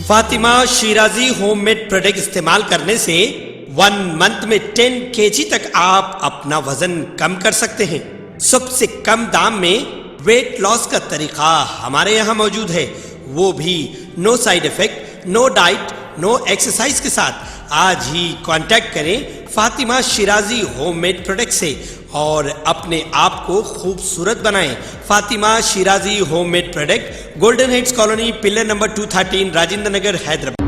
Fatima Shirazi homemade product इस्तेमाल करने से 1 मंथ में 10 kg तक आप अपना वजन कम कर सकते हैं। सबसे कम दाम में वेट लॉस का तरीका हमारे यहाँ मौजूद है, वो भी no side effect, no diet, no exercise के साथ। आज ही कांटेक्ट करें फातिमा शिराजी होममेड प्रोडक्ट से और अपने आप को खूबसूरत बनाएं। Fatima Shirazi homemade product, golden heads colony, pillar number 213, Rajendra Nagar, Hyderabad.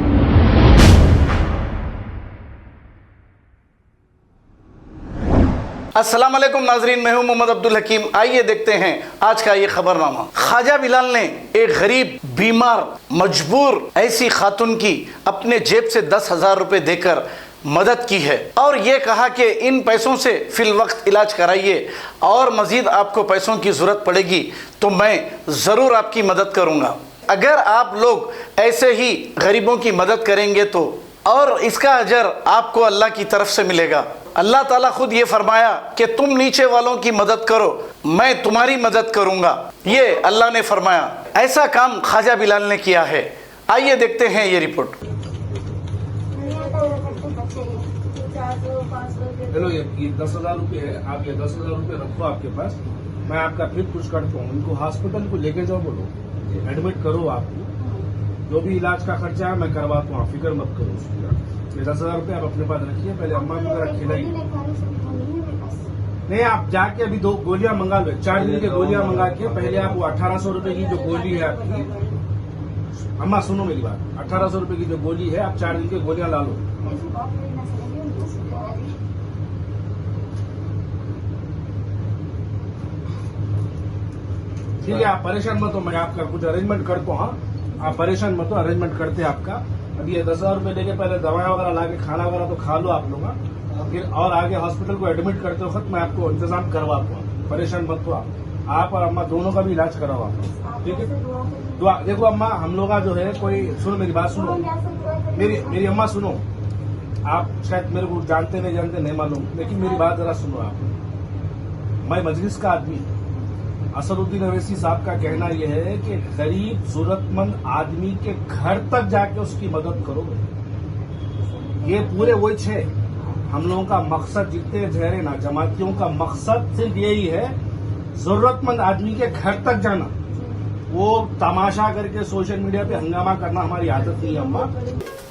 अस्सलाम वालेकुम नाजरीन, मैं हूं मोहम्मद अब्दुल हकीम। आइए देखते हैं आज का ये खबरनामा। ख्वाजा बिलाल ने एक गरीब, बीमार, मजबूर ऐसी खातून की अपने जेब से 10,000 रुपये देकर मदद की है और ये कहा कि इन पैसों से फिल वक्त इलाज कराइए और मज़ीद आपको पैसों की ज़रूरत पड़ेगी तो मैं ज़रूर आपकी मदद करूँगा। अगर आप लोग ऐसे ही गरीबों की मदद करेंगे तो और इसका अजर आपको अल्लाह की तरफ से मिलेगा। अल्लाह ताला खुद ये फरमाया कि तुम नीचे वालों की मदद करो, मैं तुम्हारी मदद करूँगा। ये अल्लाह ने फरमाया। ऐसा काम ख्वाजा बिलाल ने किया है। आइए देखते हैं ये रिपोर्ट। चलो ये 10,000 रुपये है, आप ये 10,000 रुपये रखो आपके पास। मैं आपका फिर कुछ करता हूँ, इनको हॉस्पिटल को लेके जाओ, बोलो एडमिट करो। आपको जो भी इलाज का खर्चा है मैं करवाता हूँ, फिक्र मत करो उसकी। ये 10,000 रुपये आप अपने पास रखिए, पहले अम्मा की तरह खिलाइए। नहीं, आप जाके अभी 2 गोलियां मंगा लो, 4 दिन की गोलियां मंगा के पहले आप वो 1800 रुपये की जो गोली है आपकी, अम्मा सुनो मेरी बात, 1800 रुपये की जो गोली है आप 4 दिन की गोलियां ला लो। ठीक है, आप परेशान मत हो, मैं आपका कुछ अरेंजमेंट करता हूँ। हाँ, आप परेशान मत हो, अरेंजमेंट करते हैं आपका। अभी ये 10,000 रुपये लेके पहले दवाई वगैरह ला के खाना वगैरह तो खा लो आप लोग, फिर और आगे हॉस्पिटल को एडमिट करते वक्त मैं आपको इंतजाम करवाता हूँ। परेशान मत हो आप और अम्मा दोनों का भी इलाज कराओ आप, ठीक है। तो देखो अम्मा, हम लोग का जो है कोई, सुनो मेरी बात सुनो, मेरी अम्मा सुनो। आप शायद मेरे को जानते नहीं मालूम, लेकिन मेरी बात जरा सुनो आप। मैं मजलिस का आदमी असदुद्दीन अवैसी साहब का कहना यह है कि गरीब जरूरतमंद आदमी के घर तक जाके उसकी मदद करो। ये पूरे वही है हम लोगों का मकसद, जितने ठहरे ना जमातियों का मकसद सिर्फ यही है, जरूरतमंद आदमी के घर तक जाना। वो तमाशा करके सोशल मीडिया पे हंगामा करना हमारी आदत नहीं है अम्मा।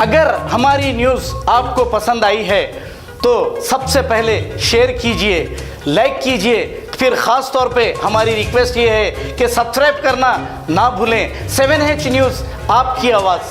अगर हमारी न्यूज़ आपको पसंद आई है तो सबसे पहले शेयर कीजिए, लाइक कीजिए, फिर ख़ास तौर पे हमारी रिक्वेस्ट ये है कि सब्सक्राइब करना ना भूलें। 7H न्यूज़, आपकी आवाज़।